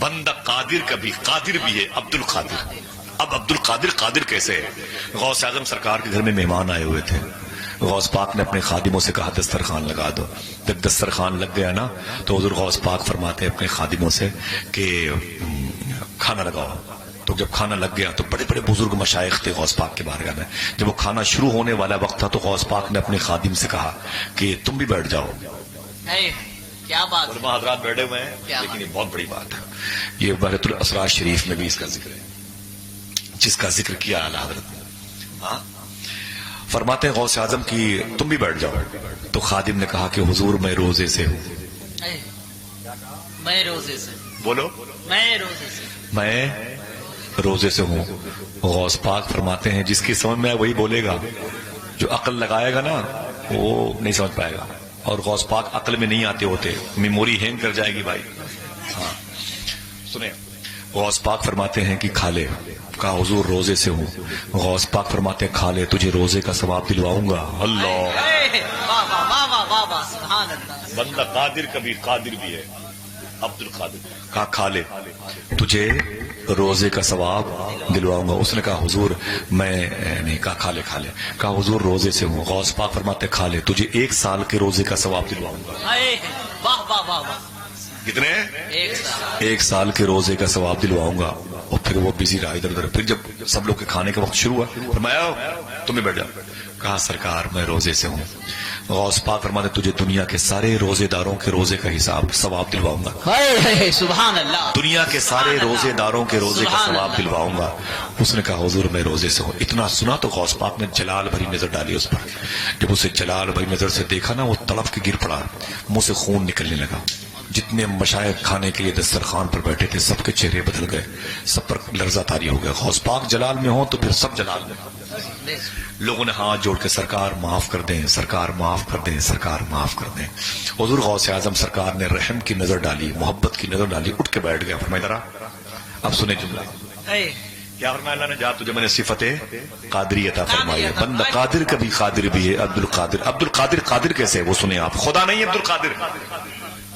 بندہ قادر کا بھی قادر بھی ہے عبد القادر. اب عبد القادر قادر کیسے ہے؟ غوث اعظم سرکار کے گھر میں مہمان آئے ہوئے تھے. غوث پاک نے اپنے خادموں سے کہا دسترخوان لگا دو. جب دسترخوان لگ گیا نا تو حضور غوث پاک فرماتے ہیں اپنے خادموں سے کہ کھانا لگاؤ. تو جب کھانا لگ گیا تو بڑے بڑے بزرگ مشائخ تھے غوث پاک کے بارگاہ میں. جب وہ کھانا شروع ہونے والا وقت تھا تو غوث پاک نے اپنے خادم سے کہا کہ تم بھی بیٹھ جاؤ. کیا بات، علماء حضرات بیٹھے ہوئے ہیں لیکن یہ بہت بڑی بات ہے. یہ بحیرۃ الاسرار شریف میں بھی اس کا ذکر ہے جس کا ذکر کیا اعلیٰ حضرت نے. فرماتے ہیں غوث اعظم کی تم بھی بیٹھ جاؤ. تو خادم نے کہا کہ حضور میں روزے سے ہوں. میں روزے سے، بولو میں روزے سے، میں روزے سے ہوں. غوث پاک فرماتے ہیں جس کی سمجھ میں وہی بولے گا، جو عقل لگائے گا نا وہ نہیں سمجھ پائے گا. اور غوث پاک عقل میں نہیں آتے ہوتے، میموری ہینگ کر جائے گی بھائی. ہاں سنیں، غوث پاک فرماتے ہیں کہ کھا لے. کہا حضور روزے سے ہوں. غوث پاک فرماتے ہیں کھا لے تجھے روزے کا ثواب دلواؤں گا. اللہ بندہ قادر کا بھی قادر بھی ہے عبد القادر. کہا کھا لے تجھے روزے کا ثواب دلواؤں گا. اس نے کہا حضور میں نہیں. کہا کھا لے کھا لے. کہا حضور روزے سے ہوں. غوث پاک فرماتے کھا لے تجھے 1 سال کے روزے کا ثواب دلواؤں گا. کتنے؟ 1 سال کے روزے کا ثواب دلواؤں گا. اور پھر وہ بزی رہا ادھر ادھر. پھر جب سب لوگ کے کھانے کا وقت شروع ہوا فرمایا تمہیں بیٹھ جاؤ. کہا سرکار میں روزے سے ہوں. غوث پاک فرماتے تجھے دنیا کے سارے روزے داروں کے روزے کا حساب ثواب دلواؤں گا. سبحان اللہ. دنیا کے سارے روزے داروں کے روزے کا ثواب دلواؤں گا. اس نے کہا حضور میں روزے سے ہوں. اتنا سنا تو غوث پاک نے جلال بھری نظر ڈالی اس پر. جب اسے جلال بھری نظر سے دیکھا نا وہ تڑپ کے گر پڑا. منہ سے خون نکلنے لگا. جتنے مشائخ کھانے کے لیے دسترخوان پر بیٹھے تھے سب کے چہرے بدل گئے. سب پر لرزہ طاری ہو گیا. غوث پاک جلال میں ہوں تو پھر سب جلال میں. لوگوں نے ہاتھ جوڑ کے سرکار معاف کر دیں، سرکار معاف کر دیں، سرکار معاف کر دیں. حضور غوث اعظم سرکار نے رحم کی نظر ڈالی، محبت کی نظر ڈالی. اٹھ کے بیٹھ گیا. فرمایا ذرا اب سنیں جملہ کیا فرمایا اللہ نے. جا تجھے میں نے صفت قادری عطا فرمائی ہے. بندہ قادر کا بھی قادر بھی ہے عبد القادر. عبد القادر قادر کیسے ہے وہ سنیں آپ. خدا نہیں عبد القادر.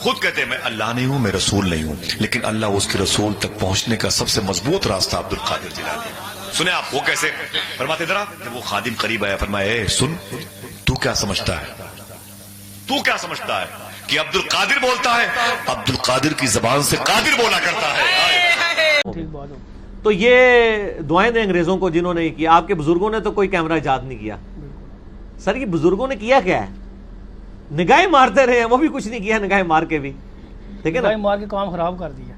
خود کہتے ہیں میں اللہ نہیں ہوں، میں رسول نہیں ہوں، لیکن اللہ اس کے رسول تک پہنچنے کا سب سے مضبوط راستہ عبد القادر جیلانی. سنیں آپ وہ کیسے. فرماتے ذرا جب وہ خادم قریب آیا فرمایا اے سن تو کیا سمجھتا ہے، تو کیا سمجھتا ہے کہ عبد القادر بولتا ہے. عبد القادر کی زبان سے قادر بولا کرتا ہے. تو یہ دعائیں دیں انگریزوں کو جنہوں نے کیا. آپ کے بزرگوں نے تو کوئی کیمرہ ایجاد نہیں کیا. سر یہ بزرگوں نے کیا کیا ہے؟ نگاہیں مارتے رہے ہیں، وہ بھی کچھ نہیں کیا. نگاہیں مار کے بھی ٹھیک ہے نا، مار کے کام خراب کر دیا.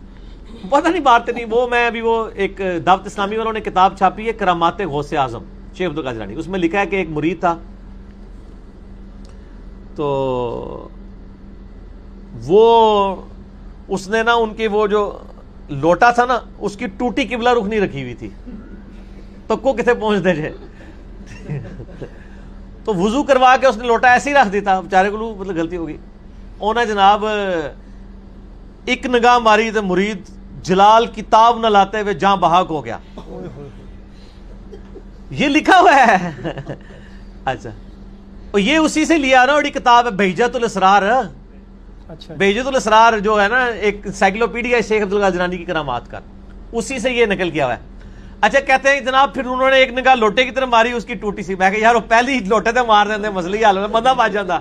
پتہ نہیں مارتے نہیں. وہ میں ابھی وہ ایک دعوت اسلامی والوں نے کتاب چھاپی ہے کرامات غوث اعظم شیخ عبد القادر جیلانی. اس میں لکھا ہے کہ ایک مرید تھا تو وہ اس نے نا ان کی وہ جو لوٹا تھا نا اس کی ٹوٹی قبلہ رخ نہیں رکھی ہوئی تھی تو کو کتنے پہنچ دے جائے. تو وضو کروا کے اس نے لوٹا ایسے ہی رکھ دیتا. بیچارے کو مطلب غلطی ہوگی. انہیں جناب ایک نگاہ ماری تو مرید جلال کتاب نہ لاتے ہوئے جہاں بحق ہو گیا. یہ لکھا ہوا ہے. اچھا اور یہ اسی سے لیا نا. اور یہ کتاب ہے بہجت الاسرار. بہجت الاسرار جو ہے نا ایک انسائکلوپیڈیا شیخ عبد القادر جیلانی کی کرامات کا، اسی سے یہ نقل کیا ہوا ہے. اچھا کہتے ہیں جناب پھر انہوں نے ایک نگاہ لوٹے کی طرف ماری اس کی ٹوٹی سی. میں کہ یار وہ پہلی لوٹے تھے مار دیتے مسئلہ ہی حل ہوتا بندہ بچ جاتا.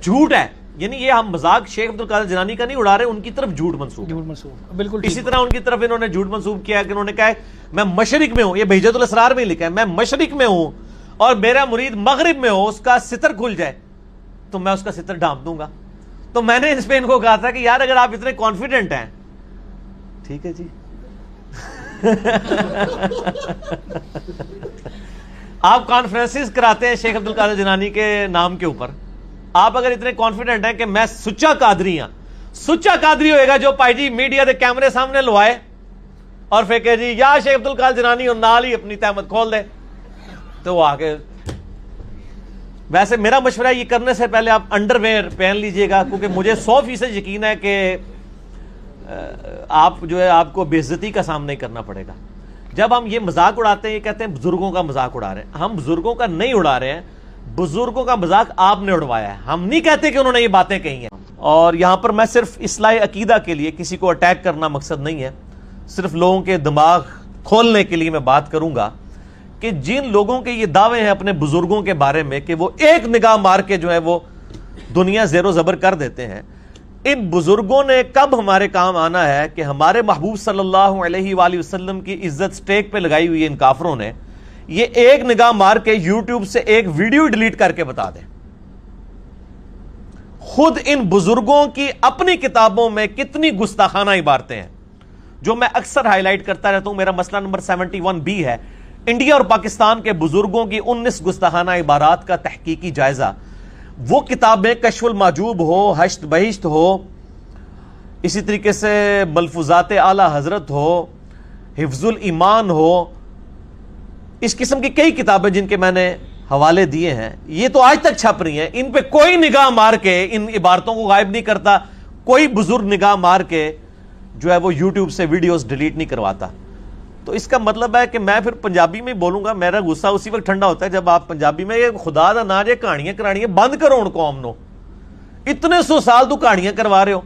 جھوٹ ہے. یعنی یہ ہم مذاق شیخ عبد القادر جیلانی کا نہیں اڑا رہے، ان کی طرف جھوٹ منسوب بالکل. اسی طرح ان کی طرف انہوں نے جھوٹ منسوب کیا کہ انہوں نے کہا ہے میں مشرق میں ہوں. یہ بہجت الاسرار میں لکھا ہے میں مشرق میں ہوں اور میرا مرید مغرب میں ہو، اس کا ستر کھل جائے تو میں اس کا ستر ڈھانپ دوں گا. تو میں نے اس پہ ان کو کہا تھا کہ یار اگر آپ اتنے کانفیڈنٹ ہیں ٹھیک ہے جی آپ کانفرنسز کراتے ہیں شیخ عبد القادر جیلانی کے نام کے اوپر. آپ اگر اتنے کانفیڈنٹ ہیں کہ میں سچا قادری ہوں، سچا قادری ہوئے گا جو پائی جی میڈیا دے کیمرے سامنے لوائے اور پھر کہ جی یا شیخ عبد القادر جیلانی اور نال ہی اپنی تہمت کھول دے تو وہ آگے. ویسے میرا مشورہ یہ کرنے سے پہلے آپ انڈر ویئر پہن لیجئے گا کیونکہ مجھے 100% یقین ہے کہ آپ جو ہے آپ کو بے عزتی کا سامنا کرنا پڑے گا. جب ہم یہ مذاق اڑاتے ہیں یہ کہتے ہیں بزرگوں کا مذاق اڑا رہے ہیں. ہم بزرگوں کا نہیں اڑا رہے ہیں، بزرگوں کا مذاق آپ نے اڑوایا ہے. ہم نہیں کہتے کہ انہوں نے یہ باتیں کہی ہیں. اور یہاں پر میں صرف اصلاح عقیدہ کے لیے کسی کو اٹیک کرنا مقصد نہیں ہے، صرف لوگوں کے دماغ کھولنے کے لیے میں بات کروں گا کہ جن لوگوں کے یہ دعوے ہیں اپنے بزرگوں کے بارے میں کہ وہ ایک نگاہ مار کے جو ہے وہ دنیا زیر و زبر کر دیتے ہیں، ان بزرگوں نے کب ہمارے کام آنا ہے کہ ہمارے محبوب صلی اللہ علیہ وآلہ وسلم کی عزت سٹیک پہ لگائی ہوئی ہے ان کافروں نے، یہ ایک نگاہ مار کے یوٹیوب سے ایک ویڈیو ڈیلیٹ کر کے بتا دیں۔ خود ان بزرگوں کی اپنی کتابوں میں کتنی گستاخانہ عبارتیں ہیں جو میں اکثر ہائی لائٹ کرتا رہتا ہوں۔ میرا مسئلہ نمبر 71B ہے، انڈیا اور پاکستان کے بزرگوں کی 19 گستاخانہ عبارات کا تحقیقی جائزہ۔ وہ کتابیں کشف المحجوب ہو، حشت بہشت ہو، اسی طریقے سے ملفوظات اعلی حضرت ہو، حفظ الایمان ہو، اس قسم کی کئی کتابیں جن کے میں نے حوالے دیے ہیں، یہ تو آج تک چھپ رہی ہیں، ان پہ کوئی نگاہ مار کے ان عبارتوں کو غائب نہیں کرتا، کوئی بزرگ نگاہ مار کے جو ہے وہ یوٹیوب سے ویڈیوز ڈیلیٹ نہیں کرواتا۔ تو اس کا مطلب ہے کہ میں پھر پنجابی میں بولوں گا، میرا غصہ اسی وقت ٹھنڈا ہوتا ہے جب آپ پنجابی میں یہ خدا دا نا جے کہانیاں کرانیاں بند کرو ان قوم نو، اتنے 100 سال تو کہانیاں کروا رہے ہو،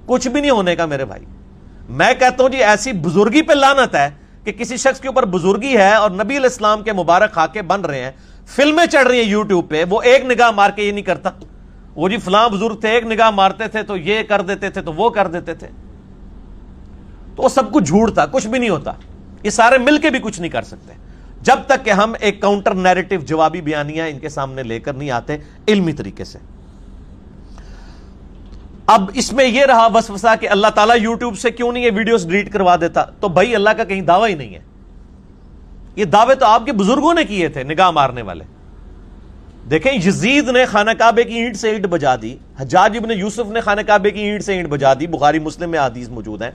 کچھ بھی نہیں ہونے کا میرے بھائی۔ میں کہتا ہوں جی ایسی بزرگی پہ لعنت ہے کہ کسی شخص کے اوپر بزرگی ہے اور نبی علیہ السلام کے مبارک خاکے بن رہے ہیں، فلمیں چڑھ رہی ہیں یوٹیوب پہ، وہ ایک نگاہ مار کے یہ نہیں کرتا، وہ جی فلاں بزرگ تھے ایک نگاہ مارتے تھے تو یہ کر دیتے تھے تو وہ کر دیتے تھے، تو وہ سب کچھ جھوٹ تھا، کچھ بھی نہیں ہوتا، یہ سارے مل کے بھی کچھ نہیں کر سکتے جب تک کہ ہم ایک کاؤنٹر نیریٹو جوابی بیانیاں ان کے سامنے لے کر نہیں آتے علمی طریقے سے۔ اب اس میں یہ رہا وسوسہ کہ اللہ تعالیٰ یوٹیوب سے کیوں نہیں یہ ویڈیوز ڈیلیٹ کروا دیتا، تو بھائی اللہ کا کہیں دعویٰ ہی نہیں ہے، یہ دعوے تو آپ کے بزرگوں نے کیے تھے نگاہ مارنے والے۔ دیکھیں یزید نے خانہ کعبے کی اینٹ سے اینٹ بجا دی، حجاج ابن یوسف نے خانہ کعبے کی اینٹ سے اینٹ بجا دی، بخاری مسلم میں حدیث موجود ہیں،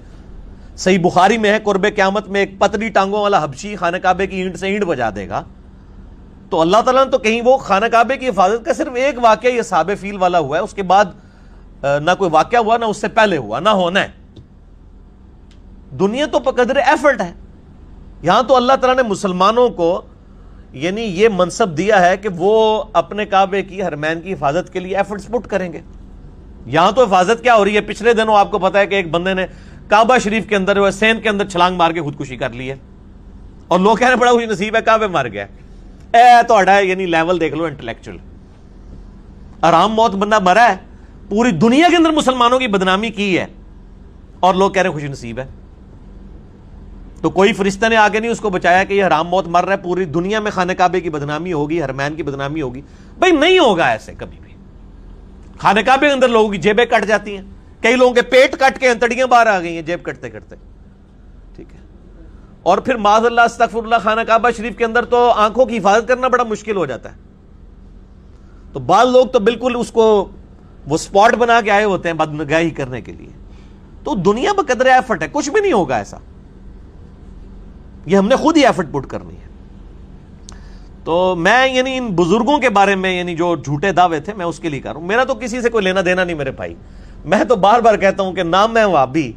صحیح بخاری میں ہے قرب قیامت میں ایک پتلی ٹانگوں والا حبشی خانہ کعبے کی اینٹ سے اینٹ بجا دے گا۔ تو اللہ تعالیٰ نے تو کہیں وہ خانہ کعبے کی حفاظت کا صرف ایک واقعہ یہ اصحاب فیل والا ہوا ہے، اس کے بعد نہ کوئی واقعہ ہوا نہ اس سے پہلے ہوا نہ ہونا ہے۔ دنیا تو بقدر ایفرٹ ہے، یہاں تو اللہ تعالیٰ نے مسلمانوں کو یعنی یہ منصب دیا ہے کہ وہ اپنے کعبے کی حرمین کی حفاظت کے لیے ایفرٹس پٹ کریں گے۔ یہاں تو حفاظت کیا ہو رہی ہے، پچھلے دنوں آپ کو پتا ہے کہ ایک بندے نے کعبہ شریف کے اندر سین کے اندر چھلانگ مار کے خودکشی کر لی ہے، اور لوگ کہہ رہے ہیں بڑا خوش نصیب ہے کعبے مر گیا۔ یعنی لیول دیکھ لو انٹلیکچوئل، آرام موت بندہ مرا ہے، پوری دنیا کے اندر مسلمانوں کی بدنامی کی ہے اور لوگ کہہ رہے ہیں خوش نصیب ہے۔ تو کوئی فرشتہ نے آگے نہیں اس کو بچایا کہ یہ حرام موت مر رہا ہے، پوری دنیا میں خانہ کعبے کی بدنامی ہوگی، حرمین کی بدنامی ہوگی۔ بھائی نہیں ہوگا ایسے کبھی بھی، خانہ کعبے کے اندر لوگوں کی جیبیں کٹ جاتی ہیں، کئی لوگوں کے پیٹ کٹ کے انتڑیاں باہر آ گئی ہیں جیب کٹتے کٹتے، ٹھیک ہے، اور پھر معاذ اللہ استغفر اللہ خانہ کعبہ شریف کے اندر تو آنکھوں کی حفاظت کرنا بڑا مشکل ہو جاتا ہے۔ تو بعض لوگ تو بالکل اس کو وہ سپاٹ بنا کے آئے ہوتے ہیں بدنگاہی کرنے کے لیے۔ تو دنیا بقدر ایفرٹ ہے، کچھ بھی نہیں ہوگا ایسا، یہ ہم نے خود ہی ایفرٹ پٹ کرنی ہے۔ تو میں یعنی ان بزرگوں کے بارے میں یعنی جو جھوٹے دعوے تھے میں اس کے لیے کر رہا ہوں، میرا تو کسی سے کوئی لینا دینا نہیں میرے بھائی۔ میں تو بار بار کہتا ہوں کہ نہ میں وہابی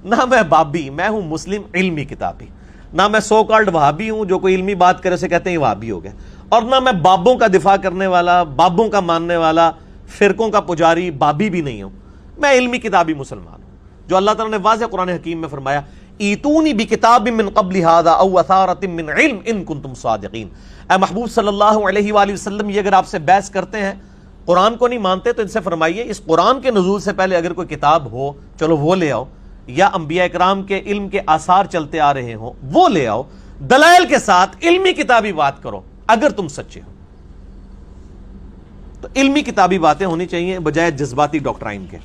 نہ میں بابی، میں ہوں مسلم علمی کتابی، نہ میں سو کالڈ وہابی ہوں جو کوئی علمی بات کرے اسے کہتے ہیں وہابی ہو گئے، اور نہ میں بابوں کا دفاع کرنے والا، بابوں کا ماننے والا، فرقوں کا پجاری بابی بھی نہیں ہوں، میں علمی کتابی مسلمان ہوں، جو اللہ تعالیٰ نے واضح قرآن حکیم میں فرمایا ایتونی بکتاب من قبل ھذا او اثارۃ من علم ان کنتم صادقین۔ اے محبوب صلی اللہ علیہ وآلہ وسلم، یہ اگر آپ سے بحث کرتے ہیں، قرآن کو نہیں مانتے، تو ان سے فرمائیے اس قرآن کے نزول سے پہلے اگر کوئی کتاب ہو چلو وہ لے آؤ، یا انبیاء اکرام کے علم کے آثار چلتے آ رہے ہوں وہ لے آؤ، دلائل کے ساتھ علمی کتابی بات کرو اگر تم سچے ہو۔ تو علمی کتابی باتیں ہونی چاہیے بجائے جذباتی ڈاکٹرائن کے۔